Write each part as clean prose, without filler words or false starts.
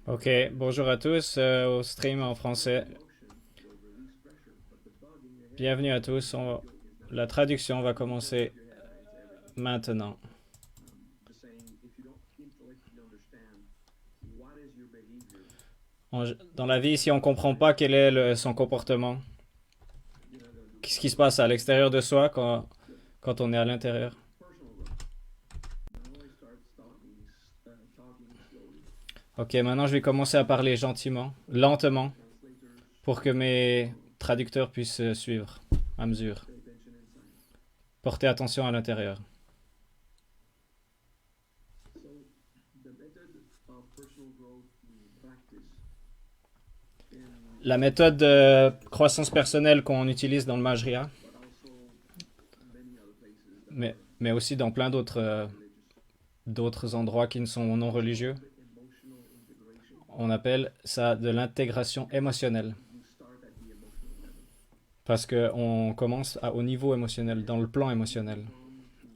Ok, bonjour à tous au stream en français. Bienvenue à tous. La traduction va commencer maintenant. Dans la vie, si on ne comprend pas quel est son comportement, qu'est-ce qui se passe à l'extérieur de soi quand on est à l'intérieur. Ok, maintenant je vais commencer à parler gentiment, lentement, pour que mes traducteurs puissent suivre à mesure. Portez attention à l'intérieur. La méthode de croissance personnelle qu'on utilise dans le Majria, mais aussi dans plein d'autres endroits qui ne sont non religieux, on appelle ça de l'intégration émotionnelle. Parce qu'on commence au niveau émotionnel, dans le plan émotionnel.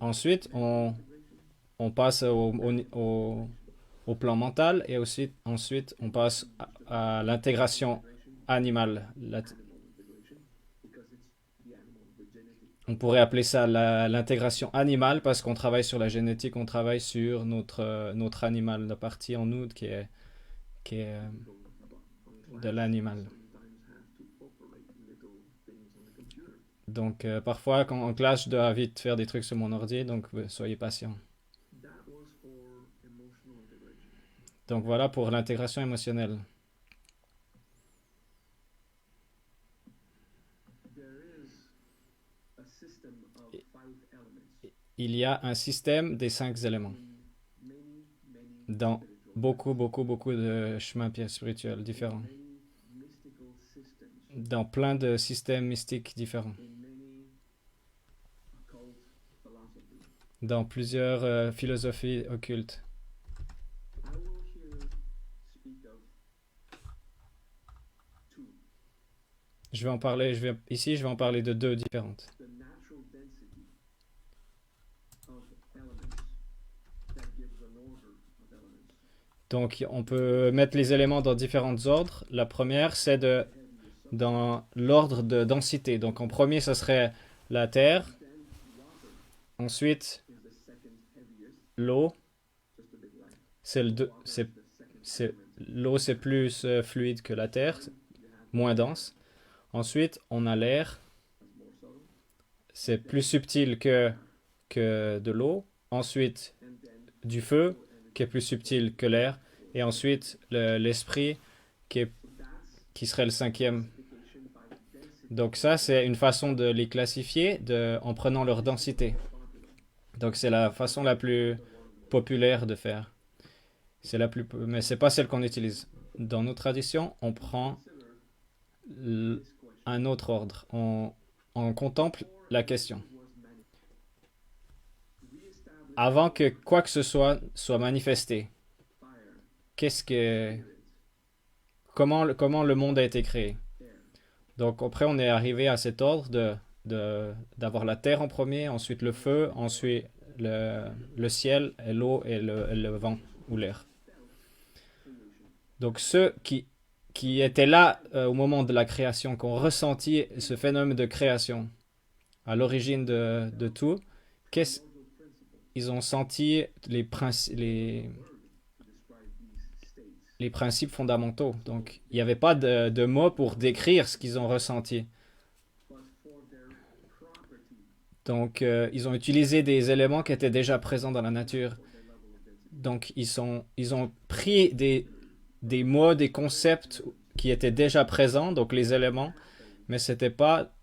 Ensuite, on passe au plan mental et aussi, ensuite, on passe à l'intégration animale. On pourrait appeler ça l'intégration animale parce qu'on travaille sur la génétique, on travaille sur notre animal, la partie en nous qui est de l'animal. Donc parfois quand en classe je dois vite faire des trucs sur mon ordi, donc soyez patient. Donc voilà pour l'intégration émotionnelle. Il y a un système des 5 éléments dans beaucoup de chemins spirituels différents, dans plein de systèmes mystiques différents, dans plusieurs philosophies occultes. Ici je vais en parler de 2 différentes. Donc on peut mettre les éléments dans différents ordres. La première c'est dans l'ordre de densité. Donc en premier ça serait la terre, ensuite l'eau, c'est le deux- c'est- l'eau c'est plus fluide que la terre, moins dense. Ensuite, on a l'air, c'est plus subtil que de l'eau. Ensuite, du feu, qui est plus subtil que l'air. Et ensuite, l'esprit, qui serait le cinquième. Donc ça, c'est une façon de les classifier en prenant leur densité. Donc c'est la façon la plus populaire de faire. Mais c'est pas celle qu'on utilise. Dans nos traditions, on prend un autre ordre. On contemple la question. Avant que quoi que ce soit manifesté, qu'est-ce que, comment le monde a été créé? Donc après, on est arrivé à cet ordre d'avoir la terre en premier, ensuite le feu, ensuite le ciel, et l'eau et le vent ou l'air. Donc ceux qui étaient là au moment de la création, qui ont ressenti ce phénomène de création à l'origine de tout, qu'est-ce ils ont senti les principes fondamentaux. Donc, il n'y avait pas de mots pour décrire ce qu'ils ont ressenti. Donc, ils ont utilisé des éléments qui étaient déjà présents dans la nature. Donc, ils ont pris des mots, des concepts qui étaient déjà présents, donc les éléments, mais c'était pas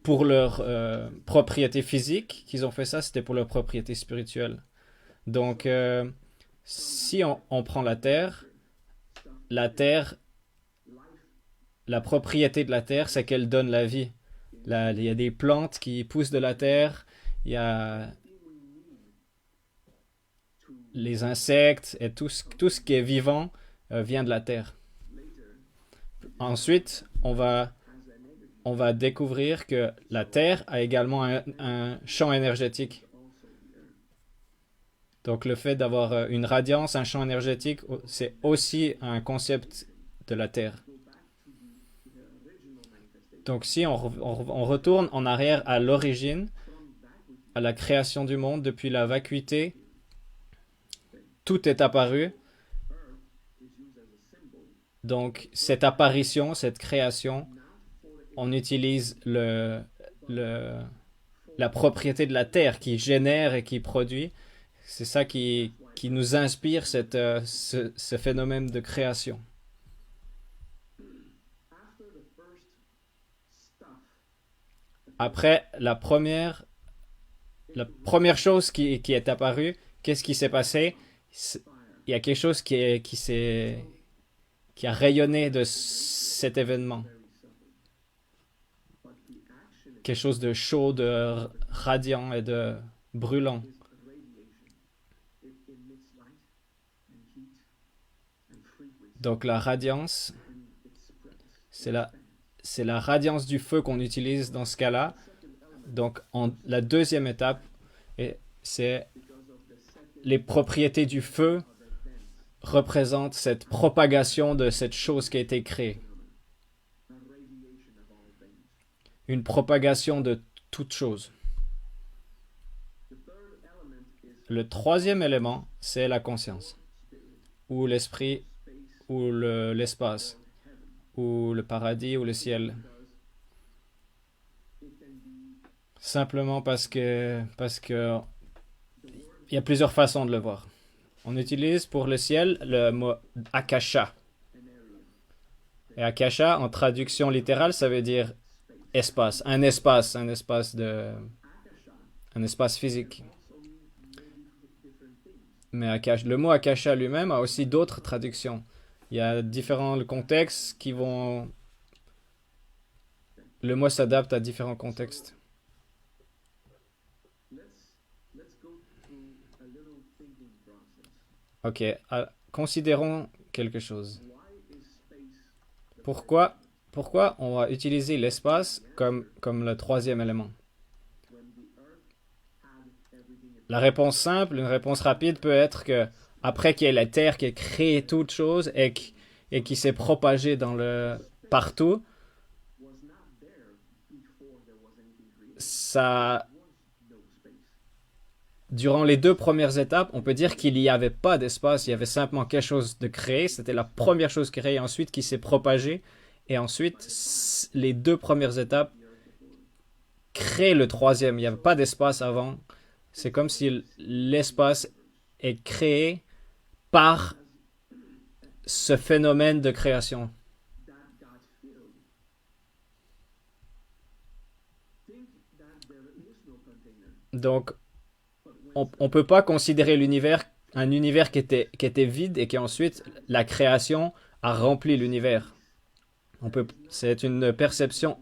pour leur propriété physique qu'ils ont fait ça, c'était pour leur propriété spirituelle. Donc, si on prend la terre, la propriété de la terre, c'est qu'elle donne la vie. Là, il y a des plantes qui poussent de la terre, il y a les insectes et tout ce qui est vivant vient de la terre. Ensuite, on va découvrir que la terre a également un champ énergétique. Donc le fait d'avoir une radiance, un champ énergétique, c'est aussi un concept de la Terre. Donc si on retourne en arrière à l'origine, à la création du monde, depuis la vacuité, tout est apparu. Donc cette apparition, cette création, on utilise la propriété de la Terre qui génère et qui produit. C'est ça qui nous inspire ce phénomène de création. Après, la première chose qui est apparue, qu'est-ce qui s'est passé? Il y a quelque chose qui a rayonné de cet événement. Quelque chose de chaud, de radiant et de brûlant. Donc la radiance, c'est la radiance du feu qu'on utilise dans ce cas-là. Donc la deuxième étape, c'est les propriétés du feu représentent cette propagation de cette chose qui a été créée. Une propagation de toute chose. Le troisième élément, c'est la conscience, ou l'esprit, ou l'espace, ou le paradis, ou le ciel. Simplement parce que il y a plusieurs façons de le voir. On utilise pour le ciel le mot akasha. Et akasha, en traduction littérale, ça veut dire espace, un espace physique. Mais le mot akasha lui-même a aussi d'autres traductions. Il y a différents contextes qui vont... Le mot s'adapte à différents contextes. Ok, considérons quelque chose. Pourquoi on va utiliser l'espace comme le troisième élément? La réponse simple, une réponse rapide peut être que après qu'il y ait la Terre qui ait créé toute chose et qui s'est propagée partout, ça, durant les deux premières étapes, on peut dire qu'il n'y avait pas d'espace, il y avait simplement quelque chose de créé, c'était la première chose créée, ensuite qui s'est propagée, et ensuite les deux premières étapes créent le troisième, il n'y avait pas d'espace avant. C'est comme si l'espace est créé par ce phénomène de création. Donc, on ne peut pas considérer un univers qui était vide et qui ensuite, la création a rempli l'univers. C'est une perception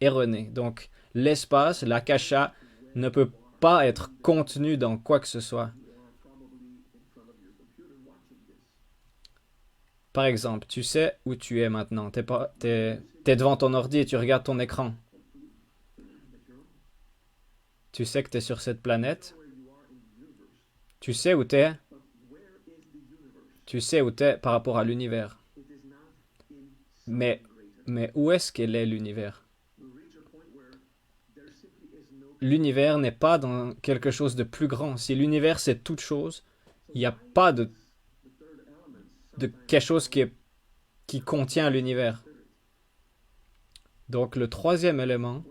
erronée. Donc, l'espace, l'akasha, ne peut pas être contenu dans quoi que ce soit. Par exemple, tu sais où tu es maintenant. T'es devant ton ordi et tu regardes ton écran. Tu sais que tu es sur cette planète. Tu sais où tu es. Tu sais où tu es par rapport à l'univers. Mais où est-ce qu'elle est l'univers? L'univers n'est pas dans quelque chose de plus grand. Si l'univers c'est toute chose, il n'y a pas de quelque chose qui contient l'univers. Donc le troisième élément,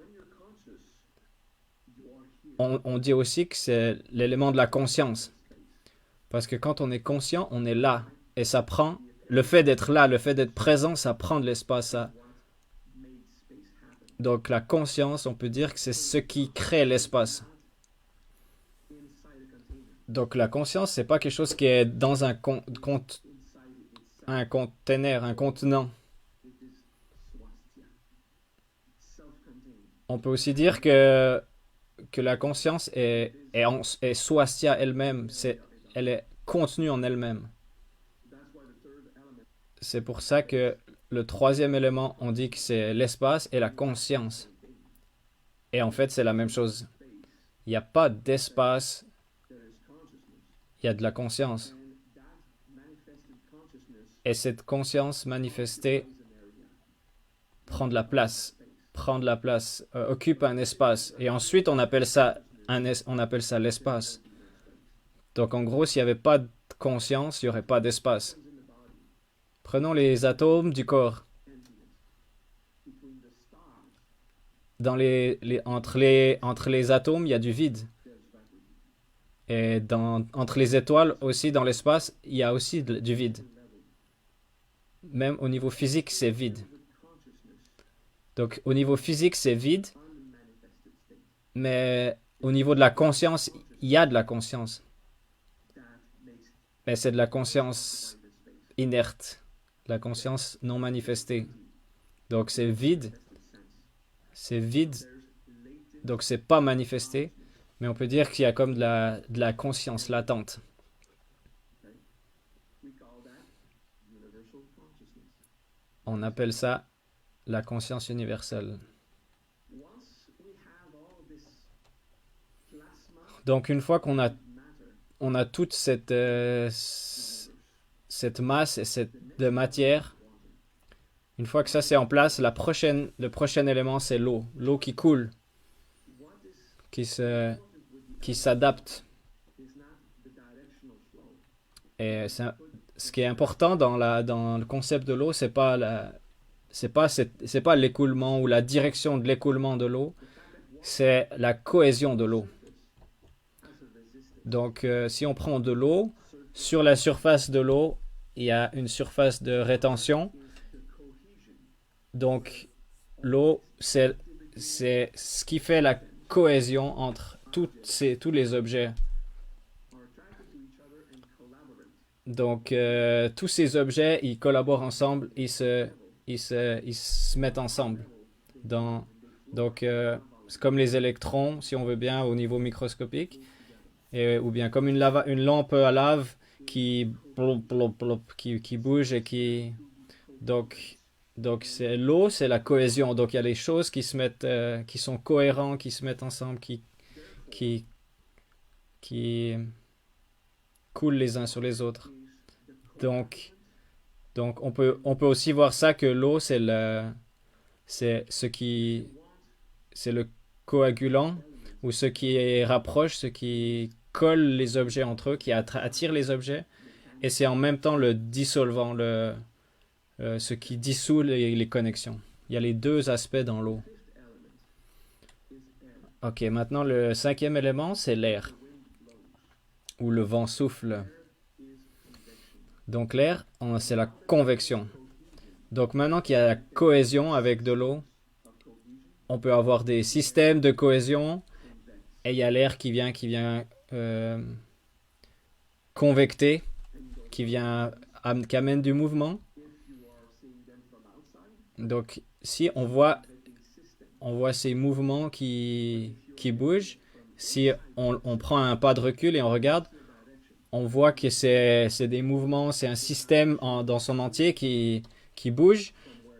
on dit aussi que c'est l'élément de la conscience. Parce que quand on est conscient, on est là. Et ça prend, le fait d'être là, le fait d'être présent, ça prend de l'espace. Donc la conscience, on peut dire que c'est ce qui crée l'espace. Donc la conscience, c'est pas quelque chose qui est dans un conteneur, un contenant. On peut aussi dire que la conscience est swastia elle-même. Elle est contenue en elle-même. C'est pour ça que le troisième élément, on dit que c'est l'espace et la conscience. Et en fait, c'est la même chose. Il n'y a pas d'espace il y a de la conscience. Et cette conscience manifestée prend de la place, occupe un espace. Et ensuite, on appelle ça, on appelle ça l'espace. Donc en gros, s'il n'y avait pas de conscience, il n'y aurait pas d'espace. Prenons les atomes du corps. Entre les atomes, il y a du vide. Et entre les étoiles aussi, dans l'espace, il y a aussi du vide. Même au niveau physique, c'est vide. Donc au niveau physique, c'est vide, mais au niveau de la conscience, il y a de la conscience. Mais c'est de la conscience inerte, la conscience non manifestée. Donc c'est vide, donc c'est pas manifesté, mais on peut dire qu'il y a comme de la conscience latente. On appelle ça la conscience universelle. Donc une fois on a toute cette masse et de matière, une fois que ça c'est en place, le prochain élément c'est l'eau. L'eau qui coule, qui s'adapte. Et ce qui est important dans le concept de l'eau, c'est pas l'écoulement ou la direction de l'écoulement de l'eau, c'est la cohésion de l'eau. Donc, si on prend de l'eau, sur la surface de l'eau, il y a une surface de rétention. Donc, l'eau, c'est ce qui fait la cohésion entre tous les objets. Donc, tous ces objets, ils collaborent ensemble, ils se mettent ensemble. Donc, c'est comme les électrons, si on veut bien, au niveau microscopique, ou bien comme une lampe à lave qui bouge et qui... Donc c'est l'eau, c'est la cohésion. Donc il y a les choses qui se mettent, qui sont cohérents, qui se mettent ensemble, qui, qui coulent les uns sur les autres. Donc, donc on peut aussi voir ça que l'eau, c'est le coagulant ou ce qui rapproche, ce qui colle les objets entre eux, qui attire les objets, et c'est en même temps le dissolvant, ce qui dissout les connexions. Il y a les deux aspects dans l'eau. Ok, maintenant le cinquième élément, c'est l'air, où le vent souffle. Donc l'air, c'est la convection. Donc maintenant qu'il y a la cohésion avec de l'eau, on peut avoir des systèmes de cohésion, et il y a l'air qui vient convecter, qui amène du mouvement. Donc, si on voit ces mouvements qui bougent, si on prend un pas de recul et on regarde, on voit que c'est des mouvements, c'est un système dans son entier qui bouge.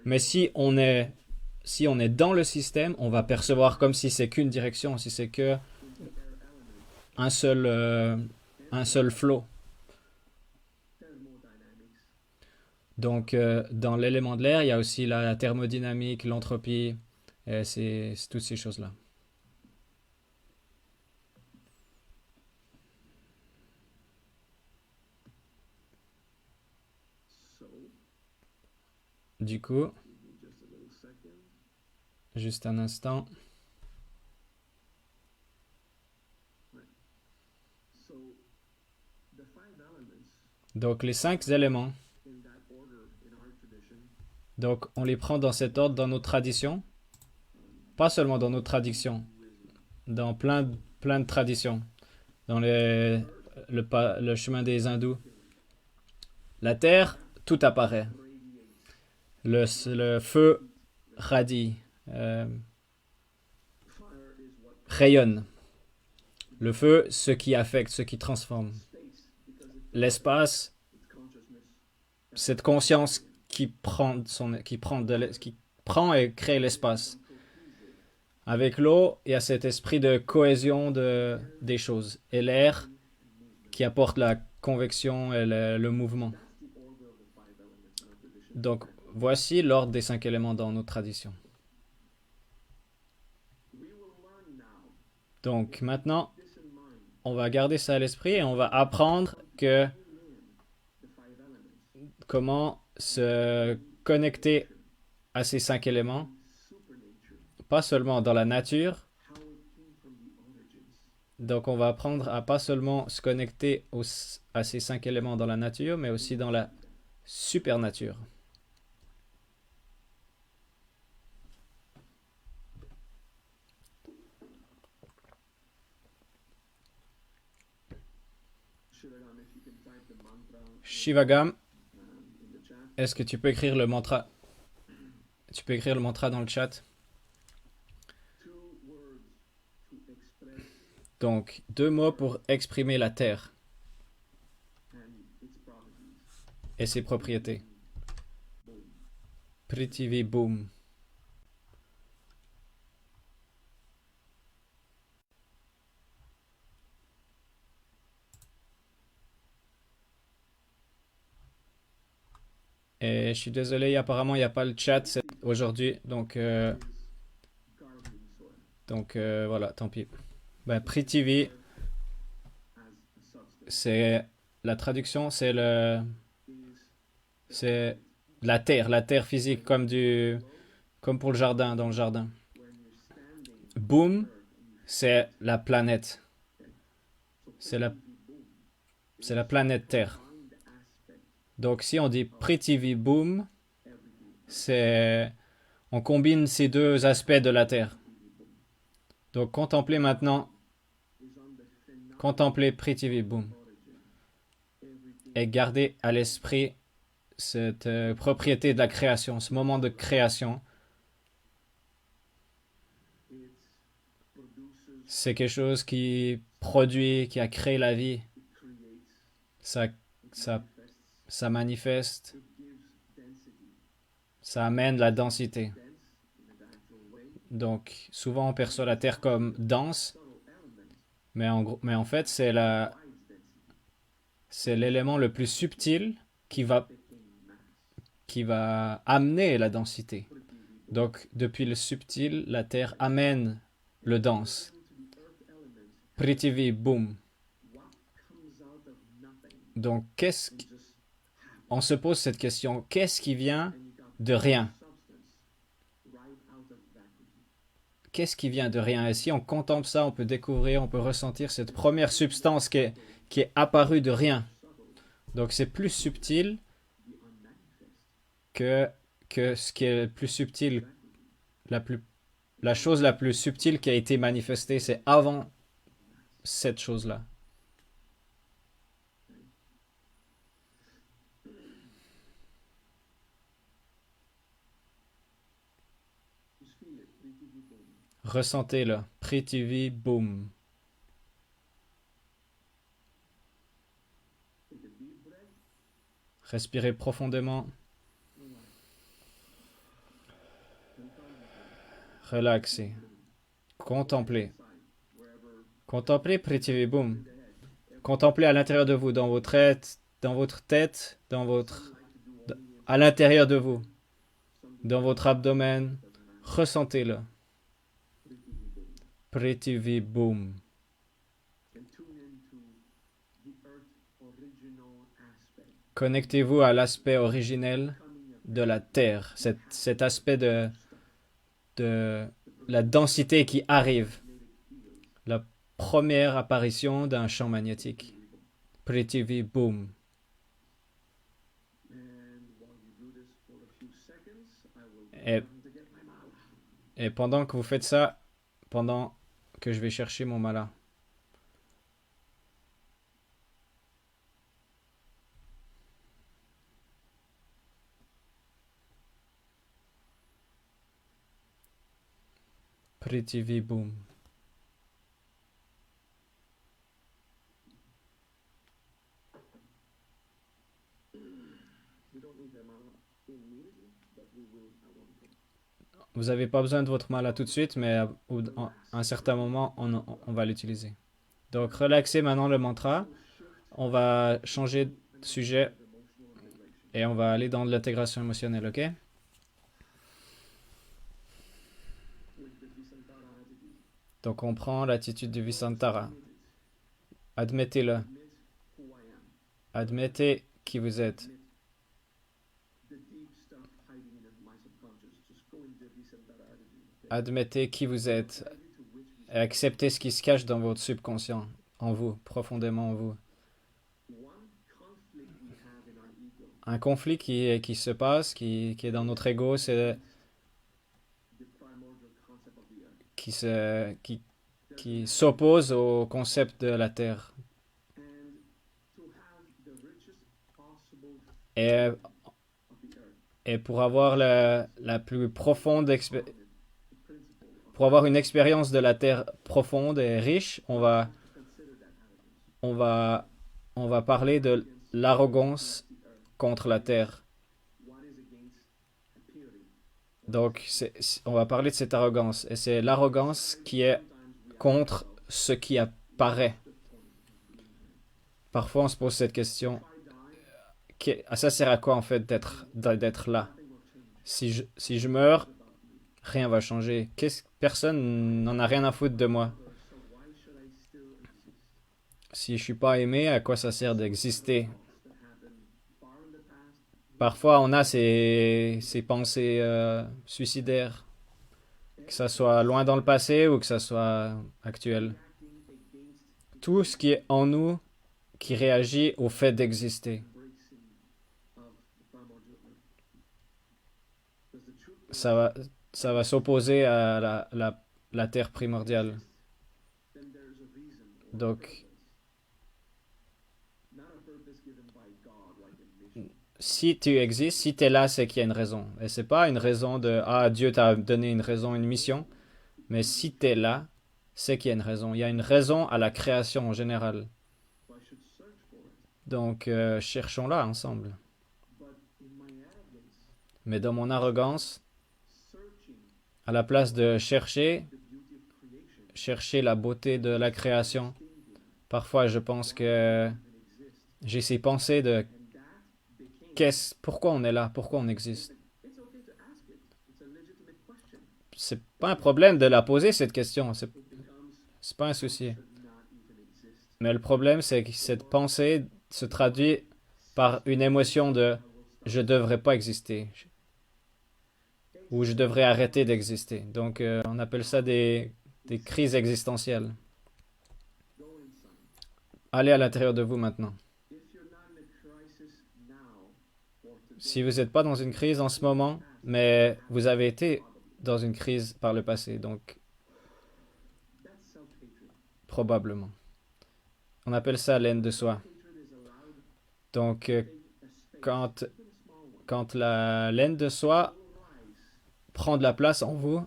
Mais si on est dans le système, on va percevoir comme si c'est qu'une direction, si c'est que un seul flow. Donc, dans l'élément de l'air, il y a aussi la thermodynamique, l'entropie, c'est toutes ces choses-là. Du coup, juste un instant. Donc, les 5 éléments. Donc, on les prend dans cet ordre dans nos traditions. Pas seulement dans nos traditions, dans plein de traditions. Dans le chemin des hindous. La terre, tout apparaît. Le feu radie, rayonne. Le feu, ce qui affecte, ce qui transforme. L'espace, cette conscience qui prend et crée l'espace. Avec l'eau, il y a cet esprit de cohésion des choses. Et l'air qui apporte la convection et le mouvement. Donc, voici l'ordre des 5 éléments dans nos traditions. Donc, maintenant, on va garder ça à l'esprit et on va apprendre comment se connecter à ces 5 éléments, pas seulement dans la nature. Donc, on va apprendre à pas seulement se connecter à ces 5 éléments dans la nature, mais aussi dans la supernature. Shivagam, est-ce que tu peux écrire le mantra? Tu peux écrire le mantra dans le chat. Donc, 2 mots pour exprimer la terre et ses propriétés. Prithvi Boom. Et je suis désolé, apparemment, il n'y a pas le chat aujourd'hui. Donc voilà, tant pis. Ben, Prithvi, c'est la traduction, c'est la terre physique, comme pour le jardin, dans le jardin. Boom, c'est la planète. C'est la planète Terre. Donc si on dit Prithvi Boom, on combine ces 2 aspects de la Terre. Donc contemplez Prithvi Boom et gardez à l'esprit cette propriété de la création, ce moment de création. C'est quelque chose qui produit, qui a créé la vie. Ça manifeste, ça amène la densité. Donc, souvent on perçoit la Terre comme dense, mais en fait, c'est l'élément le plus subtil qui va amener la densité. Donc, depuis le subtil, la Terre amène le dense. Prithvi Boom. Donc, on se pose cette question, qu'est-ce qui vient de rien? Qu'est-ce qui vient de rien? Et si on contemple ça, on peut découvrir, on peut ressentir cette première substance qui est apparue de rien. Donc c'est plus subtil que ce qui est le plus subtil, la chose la plus subtile qui a été manifestée, c'est avant cette chose-là. Ressentez-le. Prithvi Boom. Respirez profondément. Relaxez. Contemplez. Contemplez Prithvi Boom. Contemplez à l'intérieur de vous, dans votre tête, à l'intérieur de vous, dans votre abdomen. Ressentez-le. Prithvi Boom. Connectez-vous à l'aspect originel de la Terre, cet aspect de la densité qui arrive, la première apparition d'un champ magnétique. Prithvi Boom. Et pendant que vous faites ça, pendant que je vais chercher mon mala. Prithvi Boom. Vous n'avez pas besoin de votre mala tout de suite, mais à un certain moment, on va l'utiliser. Donc, relaxez maintenant le mantra. on va changer de sujet et on va aller dans l'intégration émotionnelle, ok? Donc on prend l'attitude du Visantara. Admettez-le. Admettez qui vous êtes. Admettez qui vous êtes. Et acceptez ce qui se cache dans votre subconscient, en vous, profondément en vous. Un conflit qui se passe, qui est dans notre ego, c'est qui s'oppose au concept de la Terre. Et, et pour avoir la plus profonde pour avoir une expérience de la Terre profonde et riche, on va, on va parler de l'arrogance contre la Terre. Donc, on va parler de cette arrogance. Et c'est l'arrogance qui est contre ce qui apparaît. Parfois, on se pose cette question. Ça sert à quoi, en fait, d'être là? Si je meurs, rien va changer. Personne n'en a rien à foutre de moi. Si je suis pas aimé, à quoi ça sert d'exister? Parfois, on a ces pensées suicidaires, que ça soit loin dans le passé ou que ça soit actuel. Tout ce qui est en nous qui réagit au fait d'exister. Ça va, ça va s'opposer à la terre primordiale. Donc, si tu existes, si tu es là, c'est qu'il y a une raison. Et c'est pas une raison de ah, Dieu t'a donné une raison, une mission. Mais si tu es là, c'est qu'il y a une raison. Il y a une raison à la création en général. Donc, cherchons-la ensemble. Mais dans mon arrogance, à la place de chercher la beauté de la création, parfois je pense que j'ai ces pensées de pourquoi on est là, pourquoi on existe. C'est pas un problème de la poser cette question, c'est pas un souci. Mais le problème, c'est que cette pensée se traduit par une émotion de je devrais pas exister ou je devrais arrêter d'exister. Donc, on appelle ça des crises existentielles. Allez à l'intérieur de vous maintenant. Si vous n'êtes pas dans une crise en ce moment, mais vous avez été dans une crise par le passé, donc probablement. On appelle ça l'aine de soi. Donc, quand la laine de soi prend de la place en vous,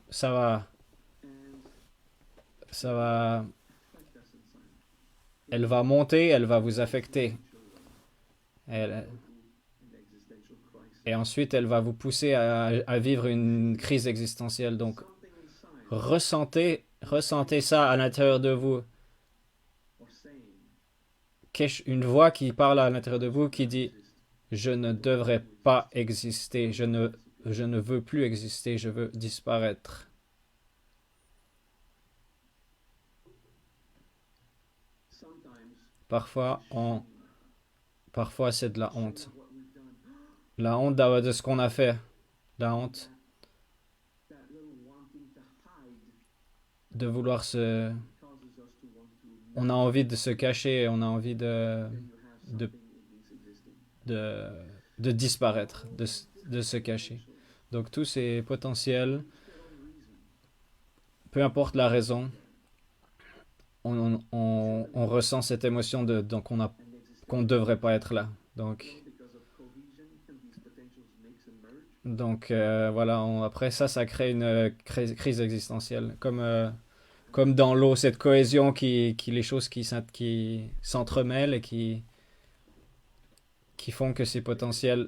elle va monter, elle va vous affecter. Et ensuite, elle va vous pousser à vivre une crise existentielle. Donc, ressentez ça à l'intérieur de vous. Une voix qui parle à l'intérieur de vous qui dit je ne devrais pas exister, je ne veux plus exister, je veux disparaître. Parfois c'est de la honte. La honte de ce qu'on a fait. La honte de vouloir on a envie de se cacher, on a envie de disparaître, de se cacher. Donc tous ces potentiels, peu importe la raison, on ressent cette émotion qu'on ne devrait pas être là. Donc voilà, après ça crée une crise existentielle. Comme dans l'eau, cette cohésion les choses qui s'entremêlent et qui font que ces potentiels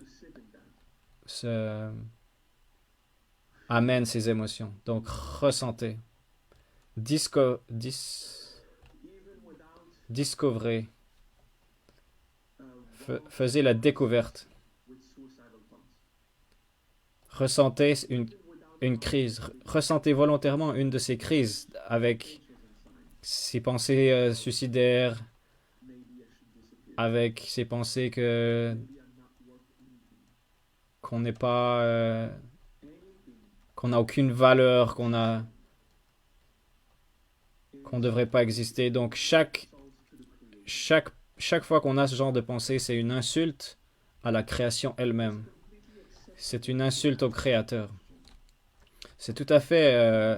amènent ces émotions. Donc ressentez. Discovrez Faisez la découverte. Ressentez une crise. Ressentez volontairement une de ces crises avec ces pensées suicidaires, avec ces pensées qu'on n'est pas, qu'on n'a aucune valeur, qu'on devrait pas exister. Donc chaque fois qu'on a ce genre de pensée, c'est une insulte à la création elle-même. C'est une insulte au Créateur. C'est tout à fait, euh,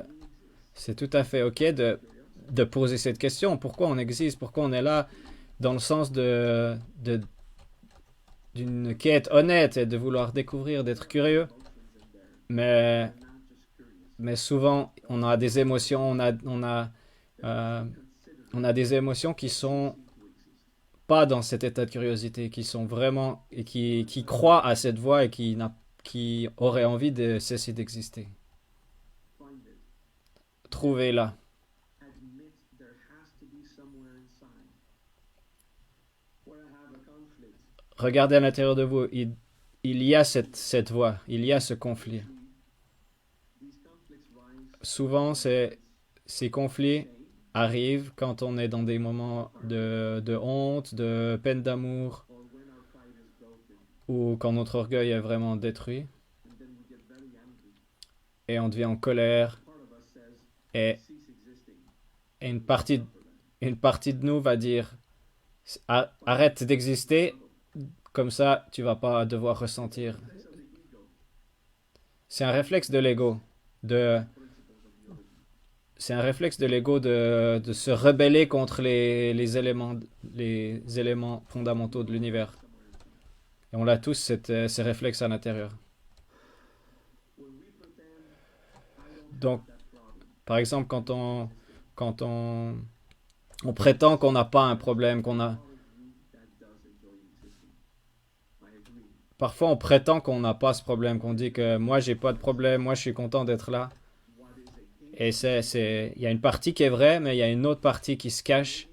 c'est tout à fait ok de poser cette question. Pourquoi on existe? Pourquoi on est là? Dans le sens d'une quête honnête et de vouloir découvrir, d'être curieux. Mais, mais souvent, on a des émotions, euh, on a des émotions qui sont pas dans cet état de curiosité, qui sont vraiment et qui croient à cette voie et qui auraient envie de cesser d'exister. Trouvez-la. Regardez à l'intérieur de vous. Il y a cette voie, il y a ce conflit. Souvent, ces conflits arrivent quand on est dans des moments de honte, de peine d'amour, ou quand notre orgueil est vraiment détruit, et on devient en colère, et, et une partie de nous va dire, arrête d'exister, comme ça tu vas pas devoir ressentir. C'est un réflexe de l'ego, de, c'est un réflexe de l'ego de se rebeller contre les éléments fondamentaux de l'univers. Et on a tous ces réflexes à l'intérieur. Donc, par exemple, quand on prétend qu'on n'a pas un problème, parfois on prétend qu'on n'a pas ce problème, qu'on dit que moi j'ai pas de problème, moi je suis content d'être là. Et il y a une partie qui est vraie, mais il y a une autre partie qui se cache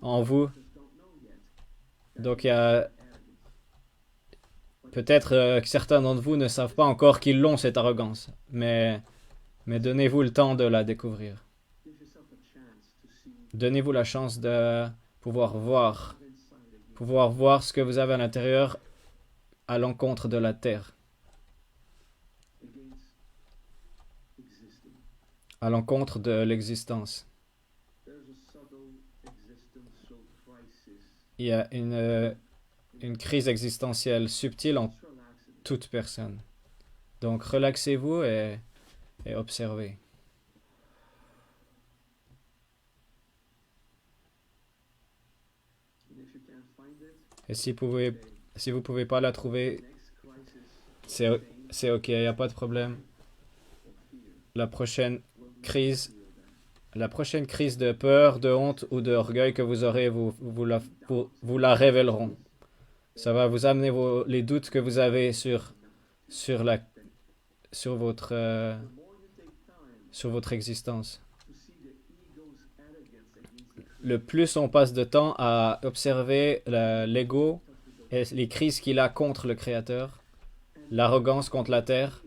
en vous. Donc il y a peut-être que certains d'entre vous ne savent pas encore qu'ils l'ont cette arrogance, mais donnez-vous le temps de la découvrir. Donnez-vous la chance de pouvoir voir ce que vous avez à l'intérieur à l'encontre de la terre, à l'encontre de l'existence. Il y a une crise existentielle subtile en toute personne. Donc relaxez-vous et observez. Et si vous pouvez pas la trouver, c'est, c'est ok, il n'y a pas de problème. La prochaine crise, la prochaine crise de peur, de honte ou d'orgueil que vous aurez, vous la révéleront. Ça va vous amener les doutes que vous avez sur, la, sur votre existence. Le plus on passe de temps à observer l'ego et les crises qu'il a contre le Créateur, l'arrogance contre la terre,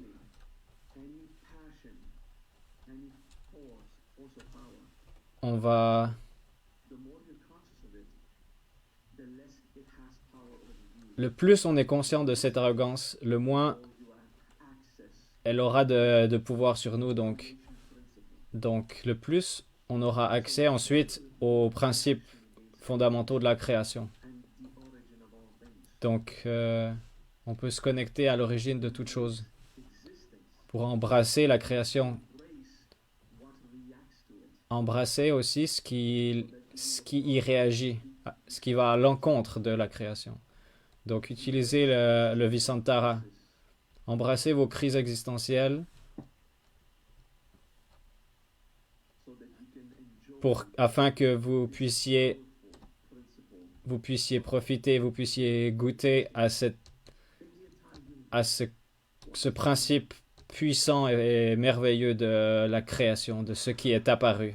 on va... Le plus on est conscient de cette arrogance, le moins elle aura de pouvoir sur nous. Donc, le plus on aura accès ensuite aux principes fondamentaux de la création. Donc, on peut se connecter à l'origine de toute chose pour embrasser la création. Embrasser aussi ce qui y réagit, ce qui va à l'encontre de la création. Donc, utilisez le Visantara. Embrassez vos crises existentielles afin que vous puissiez profiter, vous puissiez goûter à ce principe puissant et merveilleux de la création, de ce qui est apparu.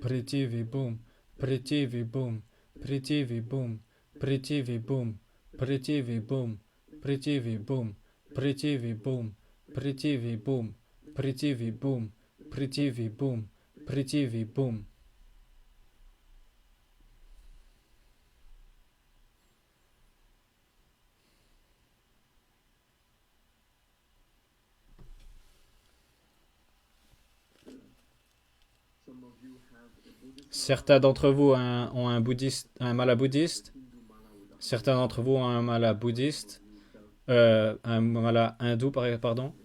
Prithvi boom, Prithvi boom, Prithvi boom, Prithvi boom, Prithvi boom, Prithvi boom, Prithvi boom, Prithvi boom, Prithvi boom, Prithvi boom, Prithvi boom. Certains d'entre vous ont un mala bouddhiste. Certains d'entre vous ont un mala bouddhiste. Un mala hindou, pardon.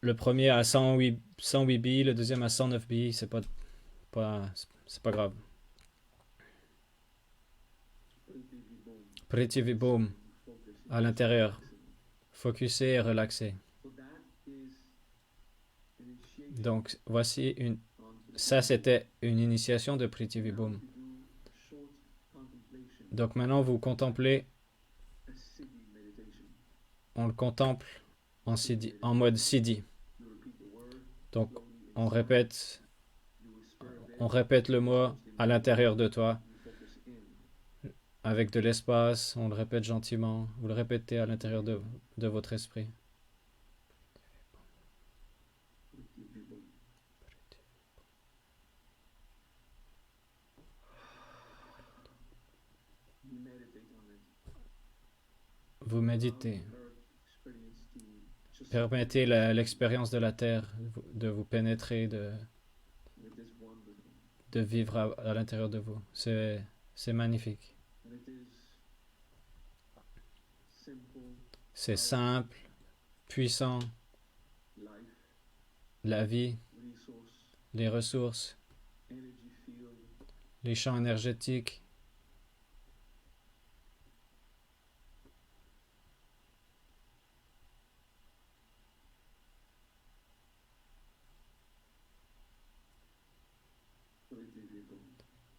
Le premier a 108 billes, le deuxième a 109 billes. C'est pas grave. Prithvi boom. À l'intérieur. Focusé et relaxé. Donc, ça, c'était une initiation de Prithvi boom. Donc maintenant, vous contemplez, on le contemple en mode Siddhi. Donc, on répète le mot à l'intérieur de toi, avec de l'espace, on le répète gentiment, vous le répétez à l'intérieur de votre esprit. Vous méditez. Permettez l'expérience de la terre de vous pénétrer, de vivre à l'intérieur de vous. C'est magnifique. C'est simple, puissant. La vie, les ressources, les champs énergétiques.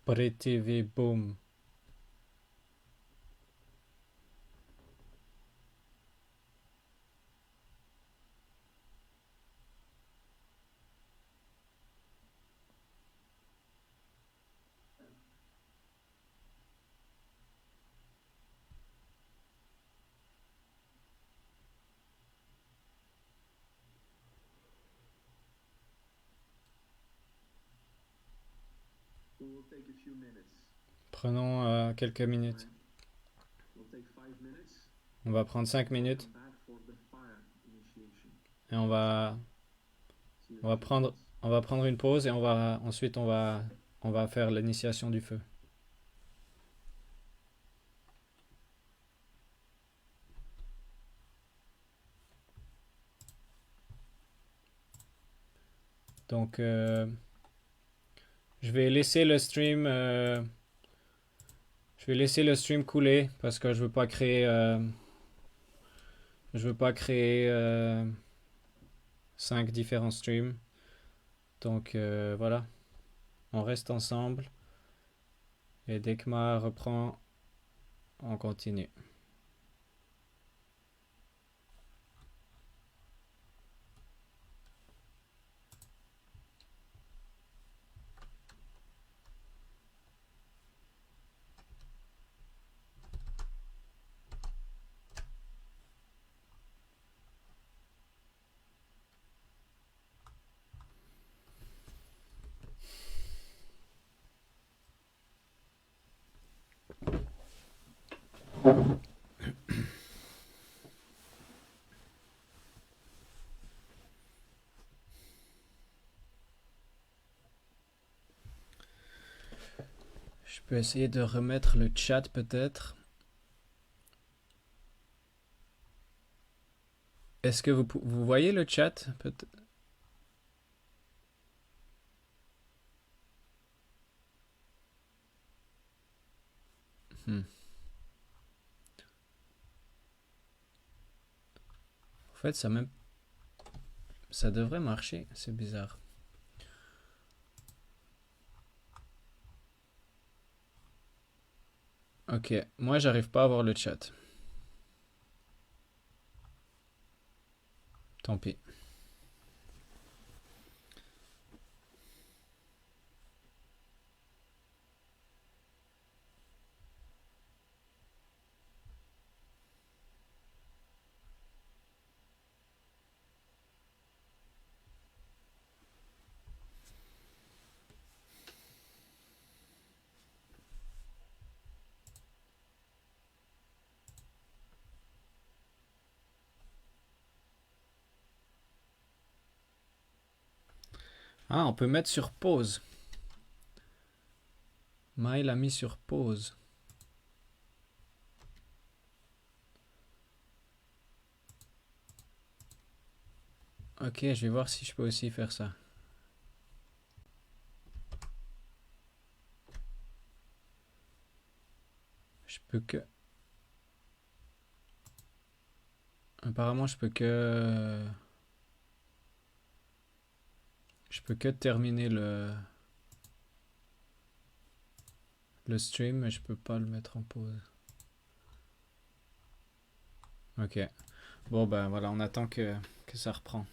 Prithvi boom. Prenons quelques minutes. On va prendre 5 minutes et on va prendre une pause et ensuite on va faire l'initiation du feu. Donc je vais laisser le stream couler parce que je veux pas créer 5 différents streams. Donc voilà, on reste ensemble et dès que Ma reprend, on continue. Je peux essayer de remettre le chat peut-être. Est-ce que vous voyez le chat peut-être? En fait, ça devrait marcher, c'est bizarre. Ok, moi j'arrive pas à voir le chat. Tant pis. Ah, on peut mettre sur pause. Maël a mis sur pause. Ok, je vais voir si je peux aussi faire ça. Je peux que... Apparemment, je peux que... Je peux que terminer le stream, mais je peux pas le mettre en pause. Ok. Bon, ben voilà, on attend que ça reprend.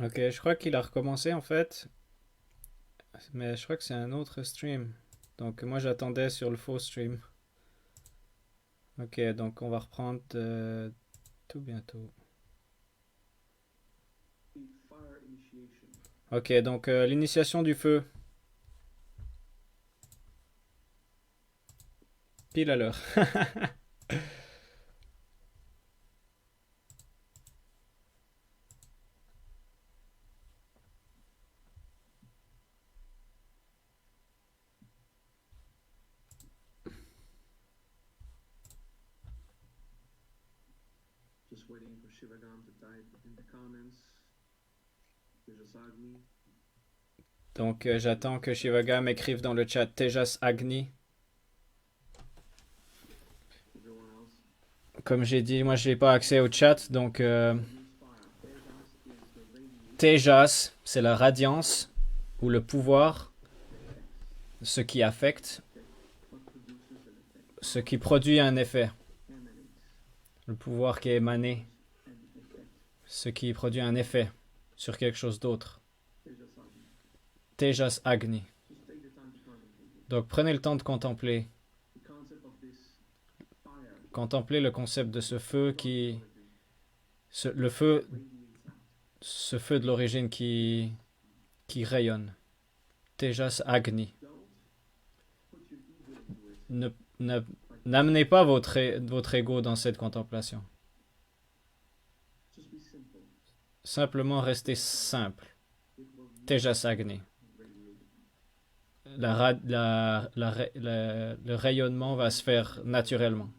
Ok, je crois qu'il a recommencé en fait, mais je crois que c'est un autre stream. Donc moi j'attendais sur le faux stream. Ok, donc on va reprendre tout bientôt. Ok, donc l'initiation du feu. pile à l'heure. Just waiting for Shivagam to type in the comments. Tejasagni. Donc j'attends que Shivaga m'écrive dans le chat Tejas Agni. Everyone else. Comme j'ai dit, moi je n'ai pas accès au chat, donc Use fire. Tejas is the radiance. Tejas, c'est la radiance ou le pouvoir, ce qui affecte, What produces an effect. ce qui produit un effet, Emanates le pouvoir qui est émané, an effect. ce qui produit un effet sur quelque chose d'autre. Tejasagni. Tejas Agni. Just take the time to contemplate it. Donc prenez le temps de contempler, The concept of this fire contempler le concept de ce feu qui, le feu, radiates out. ce feu de l'origine qui rayonne. Tejas Agni. Don't put your ego into it. Ne, n'amenez pas votre ego dans cette contemplation. Just be simple. Simplement restez simple. It will Tejas Agni. radiate. Le rayonnement va se faire naturellement.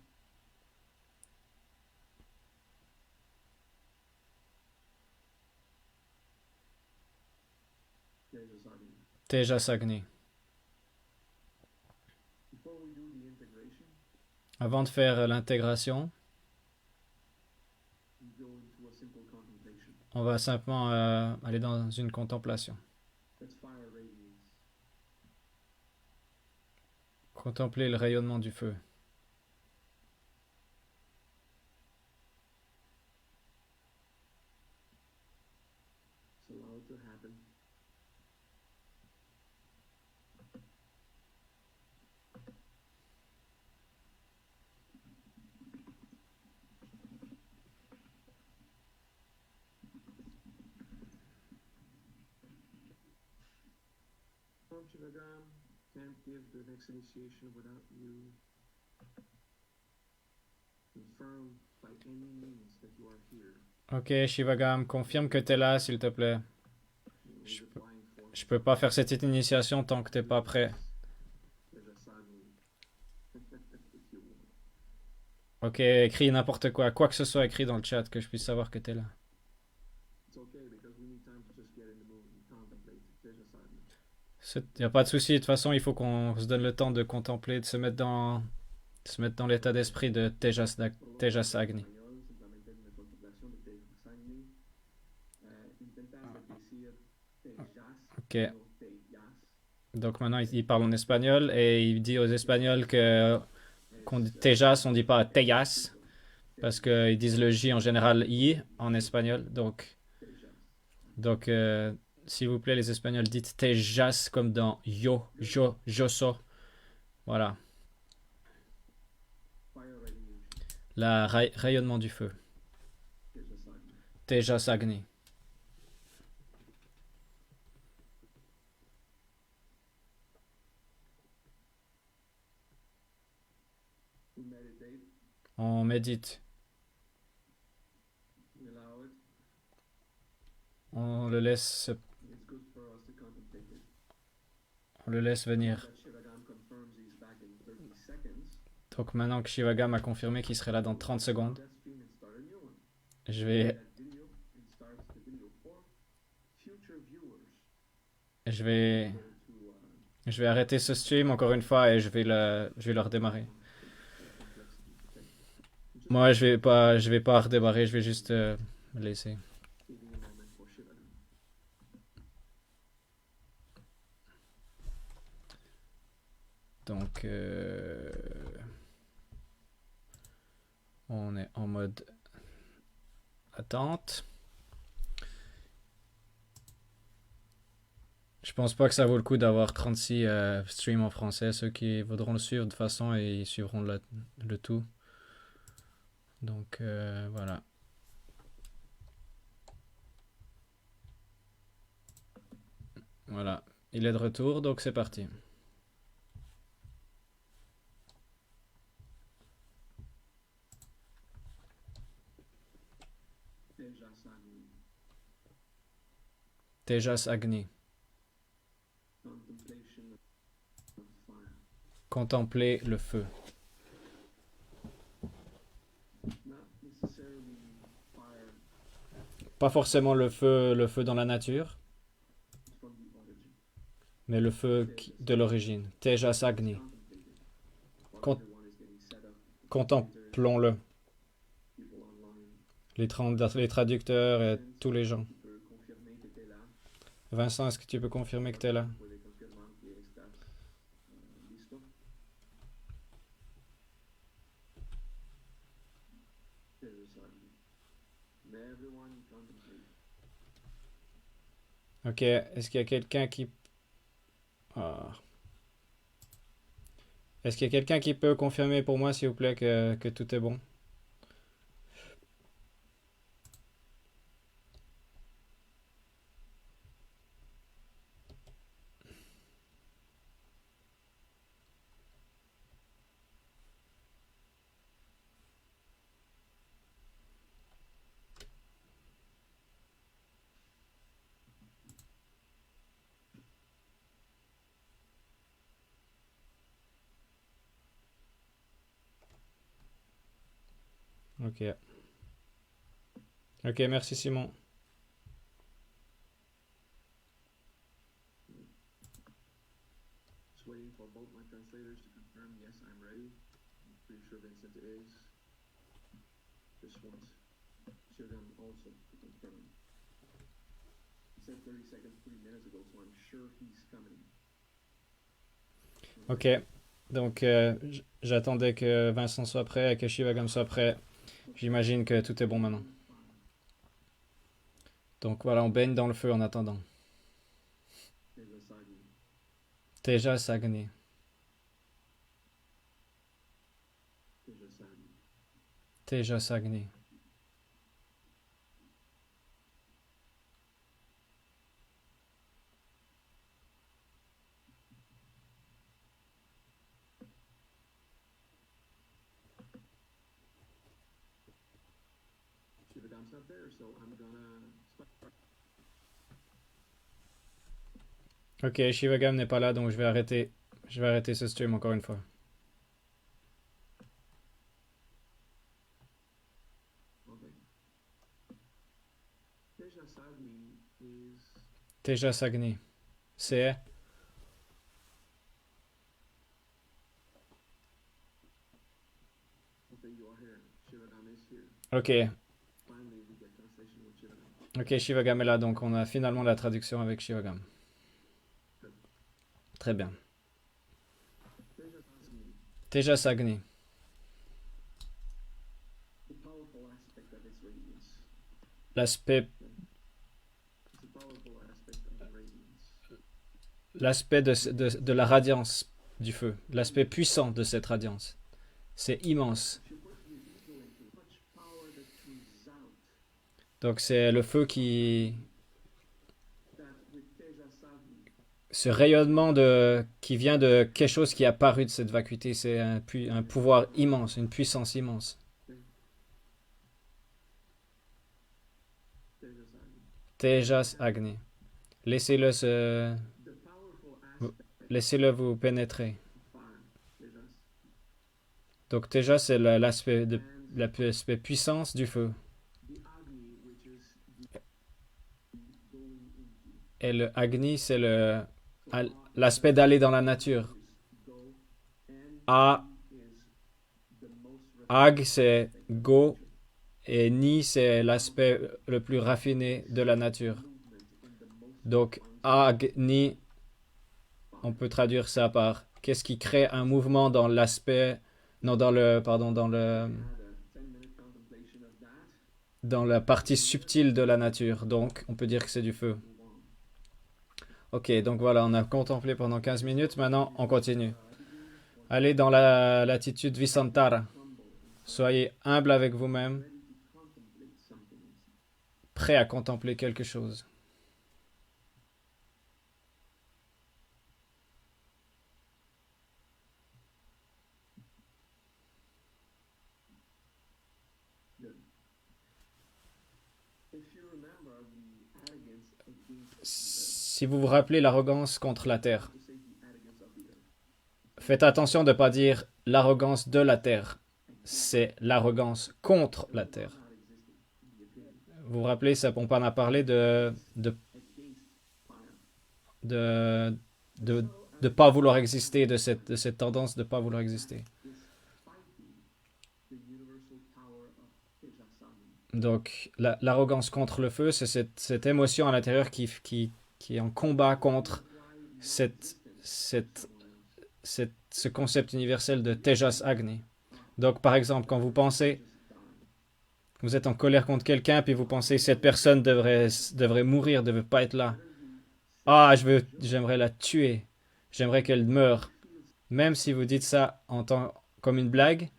Tejasagni. Tejas Agni. Before we do the integration, Avant de faire l'intégration, we go into a simple contemplation. on va simplement aller dans une contemplation. That fire radiates. Contempler le rayonnement du feu. So allow it to happen. Om Shivagam can't give the next initiation without you confirm by any means that you are here. Ok, Shivagam, confirme que tu es là, s'il te plaît. You Je will peux- applying for Je peux pas faire cette initiation tant que t'es pas prêt. Tejasagni. If you want. Ok, écris n'importe quoi. Quoi que ce soit écrit dans le chat, que je puisse savoir que tu es là. It's okay because we need time to just get in the mood and contemplate Tejasagni. Il n'y a pas de souci. De toute façon, il faut qu'on se donne le temps de contempler, de se mettre dans l'état d'esprit de Tejas Agni. Español, simplemente en la contemplación de Tejasagni. Intentas de decir Tejas, Ok. no Tejas. Donc maintenant, il parle en espagnol et il dit aux Espagnols qu'on dit Tejas, on dit pas Tejas parce qu'ils disent le J en général I en espagnol. Donc s'il vous plaît, les Espagnols, dites Tejas comme dans yo so. Voilà. Fire radiation. Le rayonnement du feu. Tejasagni. Tejas Agni. We meditate. On médite. We allow it. On le laisse, It's good for us to contemplate it. on le laisse venir. That Shivagam confirms he's back in 30 seconds. Donc maintenant que Shivagam a confirmé qu'il serait là dans 30 secondes, That stream and start a new one. je vais, That video and start the video for future viewers. je vais, To je vais arrêter ce stream encore une fois et je vais le redémarrer. Moi, je vais pas redémarrer, je vais juste me laisser. giving a moment for Shivagam. Donc, on est en mode attente. Je pense pas que ça vaut le coup d'avoir 36 streams en français. Ceux qui voudront le suivre de toute façon, ils suivront le tout. Donc, voilà. Voilà. Il est de retour, donc c'est parti. Tejas Agni. contemplation of fire. Contempler le feu. Not necessarily fire Pas forcément le feu dans la nature, from the origin. mais le feu de l'origine. Tejas Agni. Contemplated while Con- everyone is getting set up. Contemplons-le. People online. Les traducteurs et tous les gens. Tu peux confirmer que t'es là. Vincent, est-ce que tu peux confirmer que tu es là? Puede confirmar que estás listo. Tejas Agni. May everyone contemplate. Ok, est-ce qu'il y a quelqu'un qui... Ah. Est-ce qu'il y a quelqu'un qui peut confirmer pour moi, s'il vous plaît, que tout est bon? Ok. Ok, merci Simon. Just waiting for both my translators to confirm, yes, I'm ready. I'm pretty sure Vincent is. Just want Shivam also to confirm. He said 30 seconds, 3 minutes ago, so I'm sure he's coming. Ok. Donc, j'attendais que Vincent soit prêt et que Shivagam soit prêt. J'imagine que tout est bon maintenant. Donc voilà, on baigne dans le feu en attendant. Tejas Agni. Tejas Agni. Tejas Agni. Tejas Agni. Shivagam's not there, so I'm gonna start. Ok, Shivagam n'est pas là, donc je vais arrêter ce stream encore une fois. Okay. Tejas Agni is Tejas Agni. C'est... okay, you are here. Shivagam is here. Ok. Finally we get translation with Shivagam. Ok, Shivagam est là, donc on a finalement la traduction avec Shivagam. Très bien. Tejas Agni, Tejas Agni. the powerful aspect of its radiance. L'aspect It's a powerful aspect of the radiance. l'aspect de la radiance du feu. L'aspect puissant de cette radiance. C'est immense. She puts the ego into much power that comes out. Donc c'est le feu qui... That with Tejas Agni, Ce rayonnement qui vient de quelque chose qui est apparu de cette vacuité, c'est un pouvoir immense, une puissance immense. Tejas Agni. Tejas Agni. Laissez-le The powerful aspect laissez-le vous pénétrer. of fire. Tejas. Donc Tejas, c'est l'aspect And l'aspect puissance du feu. the Agni, which is the going into. Et le Agni, c'est So l'aspect d'aller dans la nature. is go, and A, is the most Ag, c'est go, et Ni, c'est l'aspect le plus raffiné de la nature. movement in the most Donc Agni, on peut traduire ça par qu'est-ce qui crée un mouvement dans l'aspect, non, dans le, pardon, had a 10-minute contemplation of that. dans la partie subtile de la nature. Donc, on peut dire que c'est du feu. Move on. Ok, donc voilà, on a contemplé pendant 15 minutes. Maintenant, on continue. Allez dans l'attitude Visantara. Soyez humble avec vous-même, Ready to contemplate something. prêt à contempler quelque chose. Good. If you remember, the arrogance Si vous vous rappelez l'arrogance contre la terre, faites attention de ne pas dire l'arrogance de la terre. C'est l'arrogance contre la terre. Vous vous rappelez, ça, on en a parlé de, de pas vouloir exister, de cette tendance de pas vouloir exister. Donc, l'arrogance contre le feu, c'est cette émotion à l'intérieur qui est en combat contre ce concept universel de Tejas Agni. Donc, par exemple, quand vous pensez, vous êtes en colère contre quelqu'un, puis vous pensez cette personne devrait mourir, ne devrait pas être là. Ah, j'aimerais la tuer. J'aimerais qu'elle meure. Même si vous dites ça comme une blague,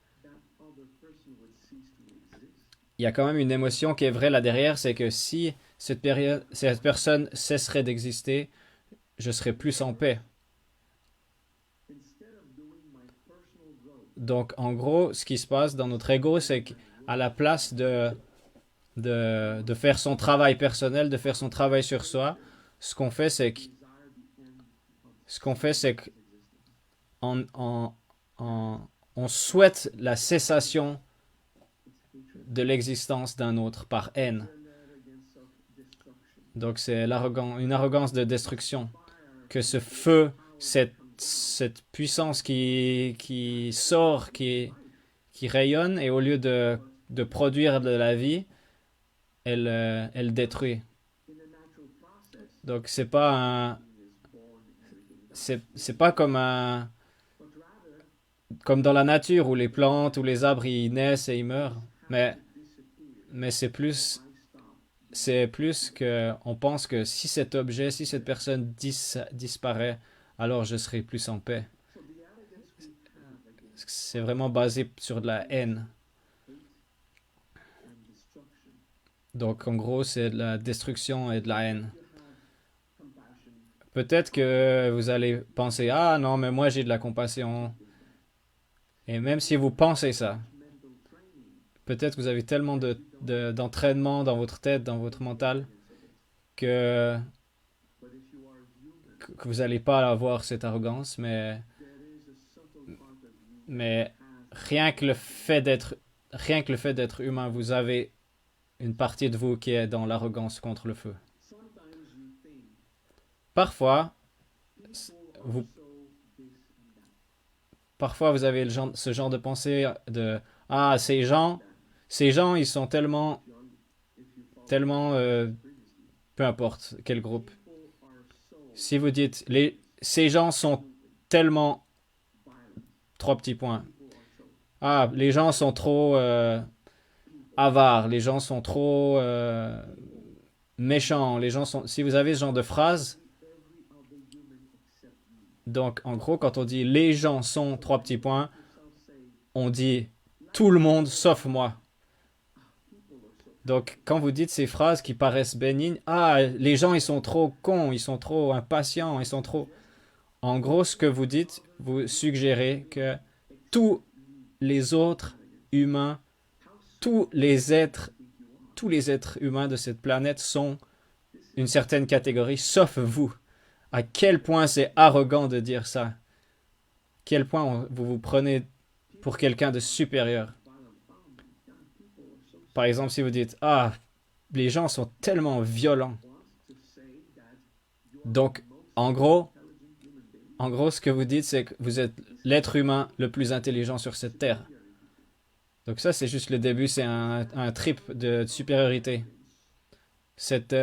il y a quand même une émotion qui est vraie là derrière, c'est que si cette personne cesserait d'exister, je serais plus en paix. Donc, en gros, ce qui se passe dans notre ego, c'est qu'à la place de faire son travail personnel, de faire son travail sur soi, ce qu'on fait, c'est qu'on on souhaite la cessation de l'existence d'un autre par haine. Donc c'est une arrogance de destruction. Que ce feu, cette puissance qui sort, qui rayonne, et au lieu de produire de la vie, elle détruit. Donc c'est pas comme dans la nature où les plantes ou les arbres ils naissent et ils meurent. Mais c'est plus que on pense que si cet objet, si cette personne disparaît, alors je serai plus en paix. C'est vraiment basé sur de la haine. Donc en gros, c'est de la destruction et de la haine. Peut-être que vous allez penser, ah non, mais moi j'ai de la compassion. Et même si vous pensez ça, peut-être que vous avez tellement d'entraînement dans votre tête, dans votre mental, que vous n'allez pas avoir cette arrogance, mais rien que le fait d'être humain, vous avez une partie de vous qui est dans l'arrogance contre le feu. Parfois, vous, parfois vous avez ce genre de pensée de ah ces gens ils sont tellement peu importe quel groupe. Si vous dites ces gens sont tellement 3 petits points. Ah, les gens sont trop avares, les gens sont trop méchants, les gens sont. Si vous avez ce genre de phrase, donc en gros, quand on dit les gens sont 3 petits points, on dit tout le monde sauf moi. Donc quand vous dites ces phrases qui paraissent bénignes, ah, les gens ils sont trop cons, ils sont trop impatients, ils sont trop. En gros, ce que vous dites, vous suggérez que tous les autres humains, tous les êtres humains de cette planète sont une certaine catégorie, sauf vous. À quel point c'est arrogant de dire ça. Quel point vous vous prenez pour quelqu'un de supérieur. Par exemple, si vous dites « Ah, les gens sont tellement violents. » Donc, en gros, ce que vous dites, c'est que vous êtes l'être humain le plus intelligent sur cette terre. Donc ça, c'est juste le début, c'est un trip de supériorité. Cette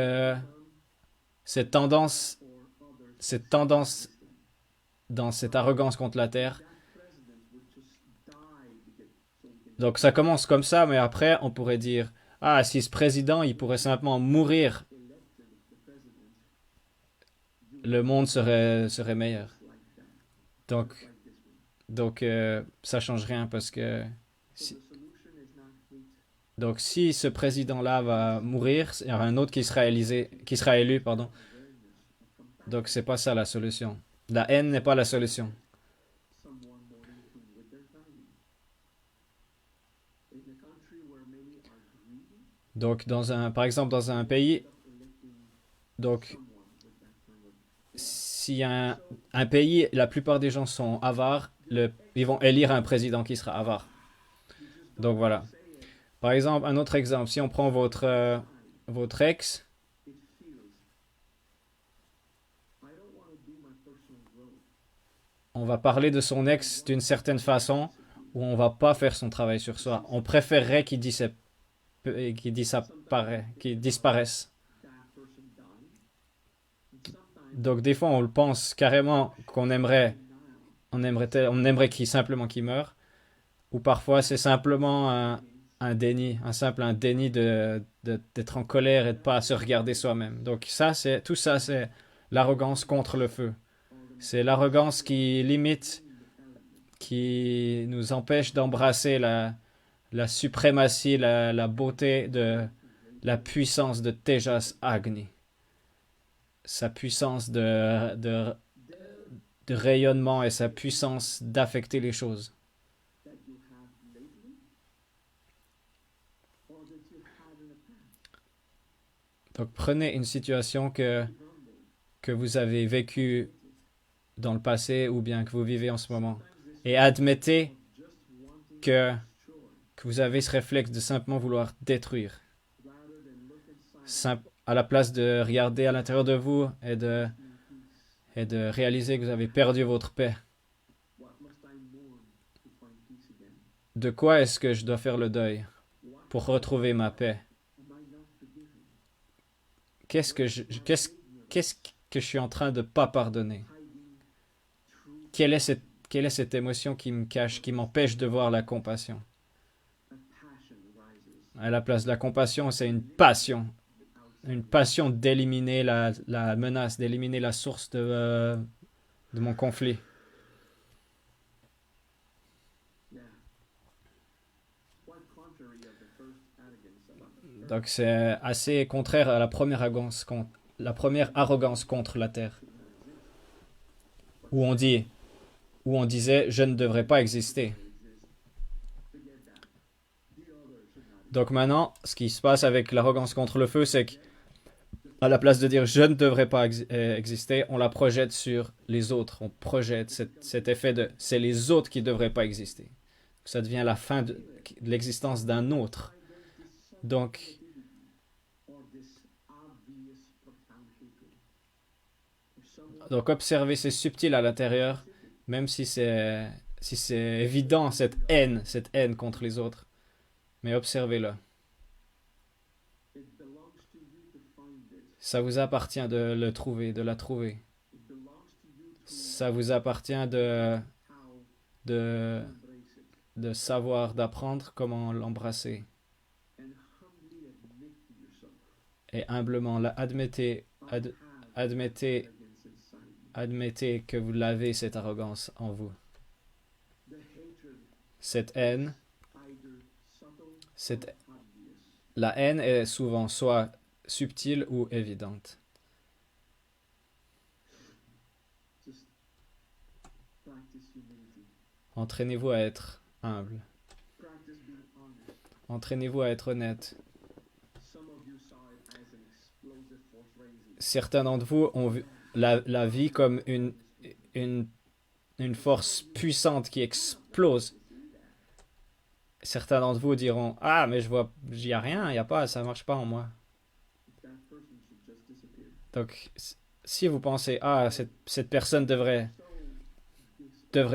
tendance dans cette arrogance contre la terre. Donc ça commence comme ça, mais après, on pourrait dire, ah, si ce président, il pourrait simplement mourir, le monde serait meilleur. Donc ça change rien parce que si ce président-là va mourir, il y aura un autre qui sera élu, pardon. Donc c'est pas ça la solution. La haine n'est pas la solution. Donc par exemple dans un pays, Donc, si un pays, la plupart des gens sont avares, ils vont élire un président qui sera avare. Donc voilà. Par exemple, un autre exemple, si on prend votre ex, on va parler de son ex d'une certaine façon où on va pas faire son travail sur soi. On préférerait qu'il disparaisse. Donc des fois, on le pense carrément on aimerait qu'il meure. Ou parfois, c'est simplement un déni, un déni d'être en colère et de pas se regarder soi-même. Donc tout ça, c'est l'arrogance contre le feu. C'est l'arrogance qui limite, qui nous empêche d'embrasser la suprématie, la beauté la puissance de Tejas Agni. Sa puissance de rayonnement et sa puissance d'affecter les choses. Donc prenez une situation que vous avez vécue dans le passé ou bien que vous vivez en ce moment et admettez que vous avez ce réflexe de simplement vouloir détruire. À la place de regarder à l'intérieur de vous et de réaliser que vous avez perdu votre paix. De quoi est-ce que je dois faire le deuil pour retrouver ma paix? Qu'est-ce que je suis en train de ne pas pardonner? Quelle est cette émotion qui me cache, qui m'empêche de voir la compassion? À la place de la compassion, c'est une passion. Une passion d'éliminer la menace, d'éliminer la source de mon conflit. Donc c'est assez contraire à la première arrogance contre la terre. Où on disait je ne devrais pas exister. Donc maintenant, ce qui se passe avec l'arrogance contre le feu, c'est qu'à la place de dire je ne devrais pas exister, on la projette sur les autres. On projette cet effet de c'est les autres qui ne devraient pas exister. Ça devient la fin de l'existence d'un autre. Donc observez, c'est subtil à l'intérieur, même si c'est évident cette haine contre les autres. Mais observez-le. Ça vous appartient de le trouver, de la trouver. Ça vous appartient de savoir, d'apprendre comment l'embrasser. Et humblement, admettez que vous l'avez, cette arrogance en vous. Cette haine, la haine est souvent soit subtile ou évidente. Entraînez-vous à être humble. Entraînez-vous à être honnête. Certains d'entre vous ont vu la vie comme une force puissante qui explose. Certains d'entre vous diront ah mais il n'y a rien, il y a pas, ça marche pas en moi. Donc si vous pensez ah cette personne devrait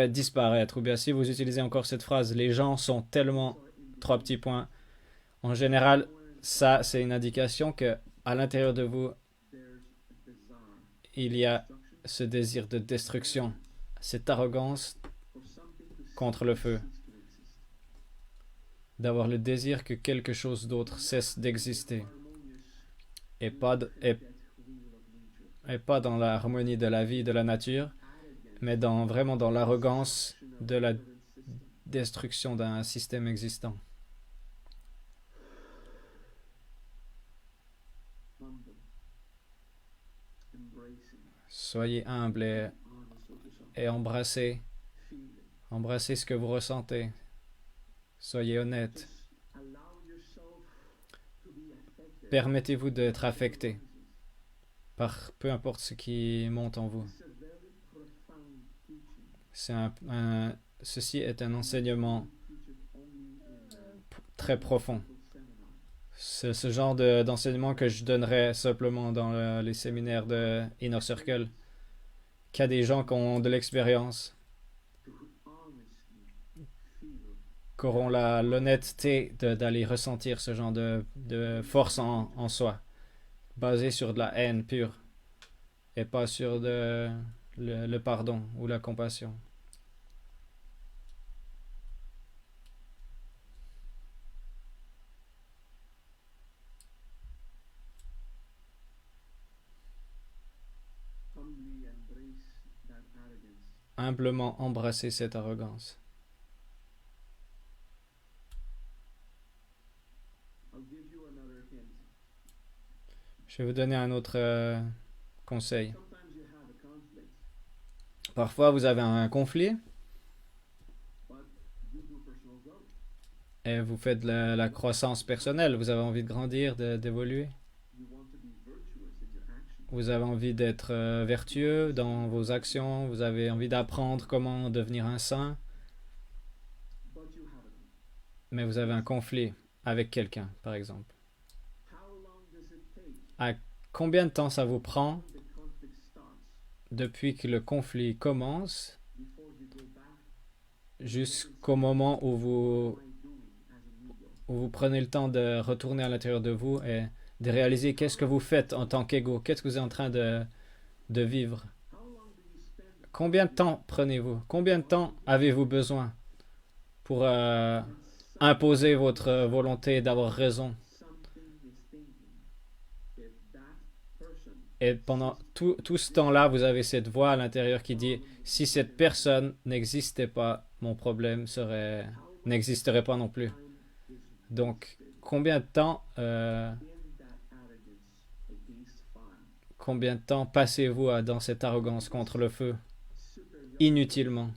disparaître, ou bien si vous utilisez encore cette phrase les gens sont tellement 3 petits points, en général ça c'est une indication que à l'intérieur de vous il y a ce désir de destruction, cette arrogance contre le feu, d'avoir le désir que quelque chose d'autre cesse d'exister et pas dans l'harmonie de la vie, de la nature, mais vraiment dans l'arrogance de la destruction d'un système existant. Soyez humble et embrassez ce que vous ressentez. Soyez honnête. Permettez-vous d'être affecté. par peu importe ce qui monte en vous. It's a very profound teaching. Ceci est un enseignement Teach it only in très profond. seminar. C'est ce genre d'enseignement que je donnerais simplement dans les séminaires de Inner Circle, qu'il y a des gens qui ont de l'expérience, To honestly feel qui auront l'honnêteté d'aller ressentir ce genre de force en soi, basé sur de la haine pure et pas sur le pardon ou la compassion. humbly embrace that arrogance. Humblement embrasser cette arrogance. I'll give you another hint. Je vais vous donner un autre conseil. Sometimes you have a conflict, Parfois, vous avez un conflit but you do personal growth. et vous faites de la croissance personnelle. Vous avez envie de grandir, d'évoluer. You want to be virtuous in your actions, Vous avez envie d'être vertueux dans vos actions. Vous avez envie d'apprendre comment devenir un saint. but you have a Mais vous avez un conflit avec quelqu'un, par exemple. How long does it take À combien de temps ça vous prend when the conflict starts depuis que le conflit commence before you go back? jusqu'au moment où What am I doing as an ego? vous prenez le temps de retourner à l'intérieur de vous et de réaliser qu'est-ce que vous faites en tant qu'ego, qu'est-ce que vous êtes en train de vivre. How long do you spend Combien de temps prenez-vous? Combien de temps avez-vous besoin pour imposer votre volonté d'avoir raison? something is thinking? If that person Et pendant tout ce temps-là, vous avez cette voix à l'intérieur qui dit, si cette personne n'existait pas, mon problème n'existerait pas non plus. time is Donc, combien de temps, in that arrogance against fire, combien de temps passez-vous dans cette arrogance contre le feu, superiority, inutilement?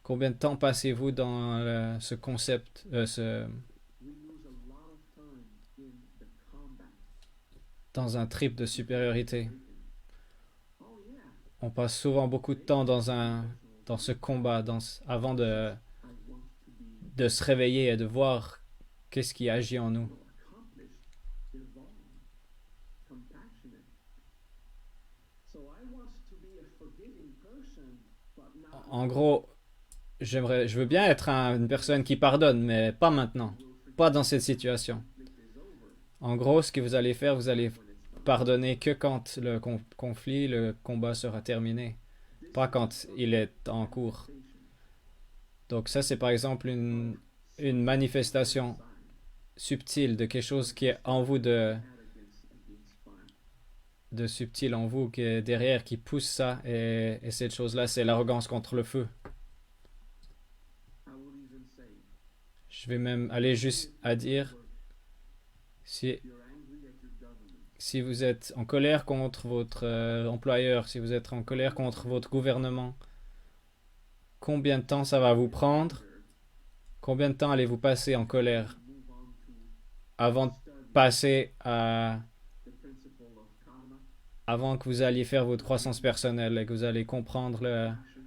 Combien de temps passez-vous dans ce concept, we lose a lot of time in the combat. dans un trip de supériorité? Oh yeah, On passe souvent beaucoup de temps dans ce combat, avant I want to be de se réveiller et de voir qu'est-ce qui agit en nous. accomplished, evolved, compassionate. So I want to be a forgiving person, but now En gros, je veux bien être une personne qui pardonne, mais pas maintenant, pas dans cette situation. conflict is over En gros, ce que vous allez faire, vous allez when it's done. pardonner que quand le conflit, le combat sera terminé, pas quand il est en cours. Donc ça, c'est par exemple une manifestation subtile de quelque chose qui est en vous, Arrogance against fire. de subtil en vous, qui est derrière, qui pousse ça, et cette chose-là, c'est l'arrogance contre le feu. I would even say, Je vais même aller juste à dire, si, you're angry at your government. si vous êtes en colère contre votre employeur, si vous êtes en colère contre votre gouvernement, combien de temps ça va vous prendre? Combien de temps allez-vous passer en colère Move on to avant de study passer à... the principle of karma, avant que vous alliez faire votre croissance personnelle et que vous allez comprendre action,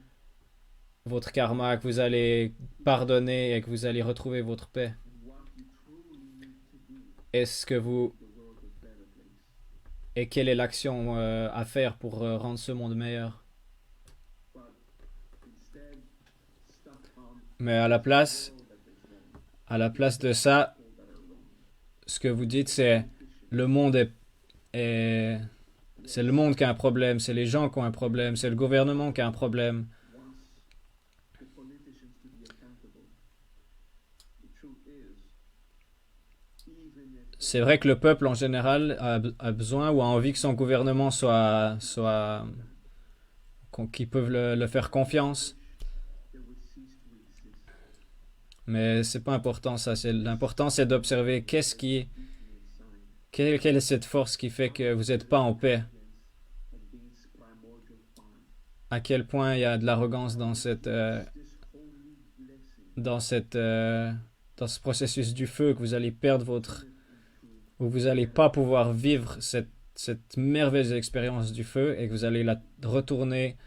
votre karma, que vous allez pardonner et que vous allez retrouver votre paix? and what you truly need to do Est-ce que vous... to make the world a better place. Et quelle est l'action à faire pour rendre ce monde meilleur? But instead, stuck on Mais à la place, all that is wrong, à la place de ça, all that are wrong. ce que vous dites, c'est le monde c'est le monde qui a un problème, c'est les gens qui ont un problème, c'est le gouvernement qui a un problème. Wants the politicians to be accountable. The truth is, even if C'est vrai que le peuple en général a besoin ou a envie que son gouvernement qu'ils peuvent le faire confiance. they would cease to exist, Mais c'est pas important ça. L'important c'est d'observer deeply inside quelle est cette force qui fait que vous n'êtes pas en paix. against primordial fire. À quel point il y a de l'arrogance dans This holy blessing dans ce processus du feu que vous allez perdre and true où vous n'allez pas pouvoir vivre cette merveilleuse expérience du feu et que vous allez la retourner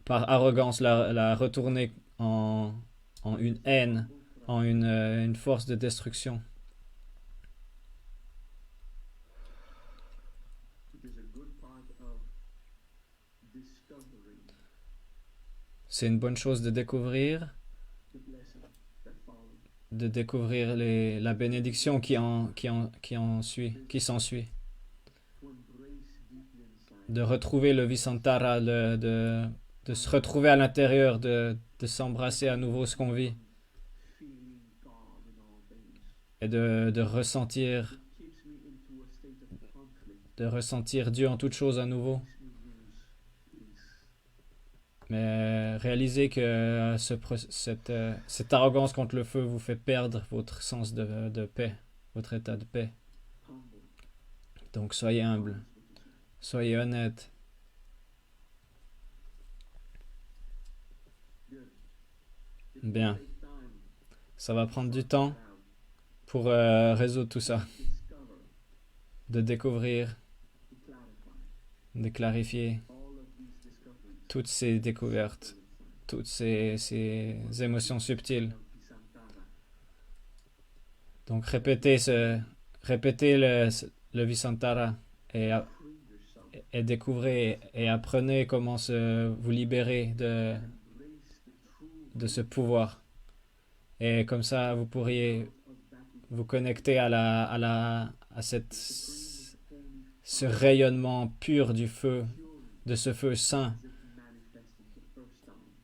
par arrogance, la retourner en une haine, en une force de destruction. It is a good part of discovering C'est une bonne chose the blessing that follows. de découvrir la bénédiction qui s'ensuit, To embrace deeply inside de retrouver le Visantara, de se retrouver à l'intérieur, de s'embrasser à nouveau ce qu'on vit feeling God in all things. et de ressentir, Keeps me into a state of conflict. de ressentir Dieu en toute chose à nouveau. Makes me lose peace. Mais réalisez que cette arrogance contre le feu vous fait perdre votre sens de paix, votre état de paix. Humble. Donc soyez humble, Honest with yourself. soyez honnête. Good. It Bien. will take time Ça va prendre du to temps sort it out, pour résoudre tout ça, discover, de découvrir, to clarify de clarifier all of these discoveries. toutes ces découvertes, toutes ces émotions subtiles. Donc répétez le Visantara et découvrez et apprenez comment vous libérer de ce pouvoir. Et comme ça, vous pourriez vous connecter à ce rayonnement pur du feu, de ce feu saint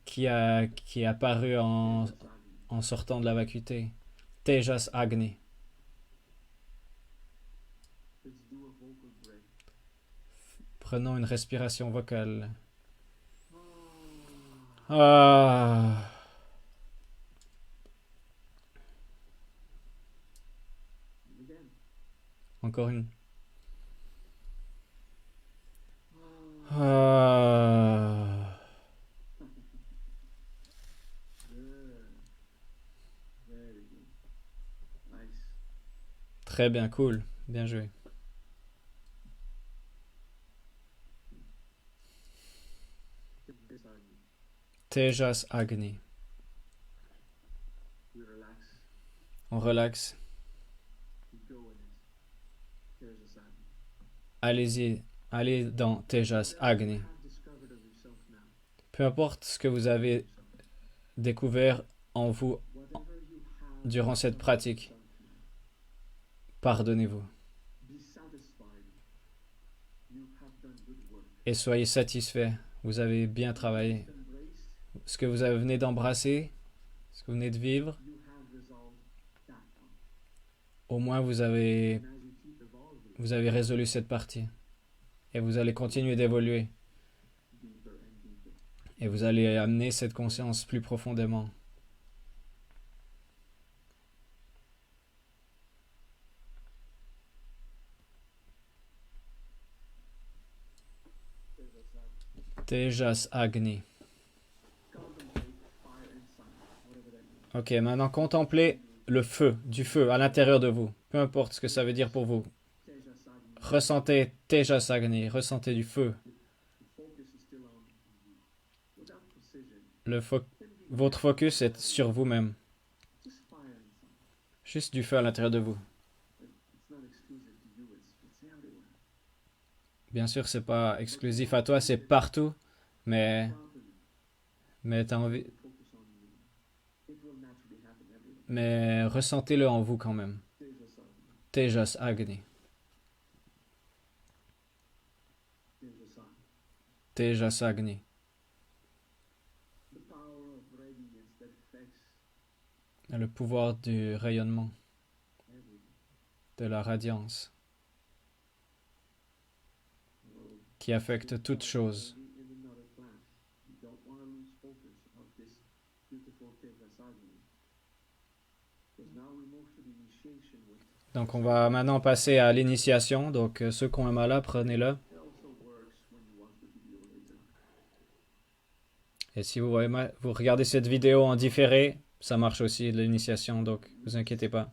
qui est apparu en sortant de la vacuité. Tejas Agni. Prenons une respiration vocale. Ah. Encore une. Ah. Très bien, cool. Bien joué. Tejas Agni. On relaxe. Allez-y, allez dans Tejas Agni. Peu importe ce que vous avez découvert en vous durant cette pratique, pardonnez-vous. Et soyez satisfaits. Vous avez bien travaillé. Ce que vous venez d'embrasser, ce que vous venez de vivre, au moins vous avez résolu cette partie. Et vous allez continuer d'évoluer. Et vous allez amener cette conscience plus profondément. Tejas Agni. Ok, maintenant contemplez le feu, du feu à l'intérieur de vous. Peu importe ce que ça veut dire pour vous. Ressentez Tejas Agni, ressentez du feu. Votre focus est sur vous-même. Juste du feu à l'intérieur de vous. Bien sûr, c'est pas exclusif à toi, c'est partout, mais t'as envie. Mais ressentez-le en vous quand même. Tejas Agni. Tejas Agni. Le pouvoir du rayonnement, de la radiance, qui affecte toute chose. Donc on va maintenant passer à l'initiation. Donc ceux qui ont un mala, prenez-le. Et si vous regardez cette vidéo en différé, ça marche aussi, l'initiation, donc vous inquiétez pas.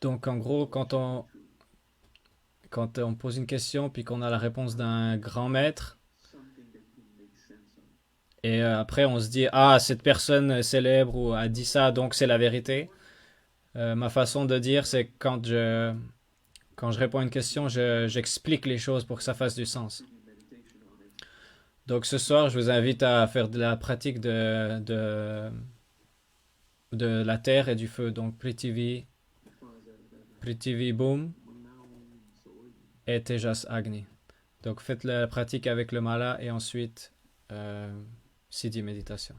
Donc en gros, quand on pose une question puis qu'on a la réponse d'un grand maître, et après on se dit, ah, cette personne célèbre ou a dit ça, donc c'est la vérité. Ma façon de dire, c'est quand je réponds à une question, j'explique les choses pour que ça fasse du sens. Donc ce soir, je vous invite à faire de la pratique de la terre et du feu. Donc Prithvi Boom et Tejas Agni. Donc faites la pratique avec le mala et ensuite Siddhi méditation.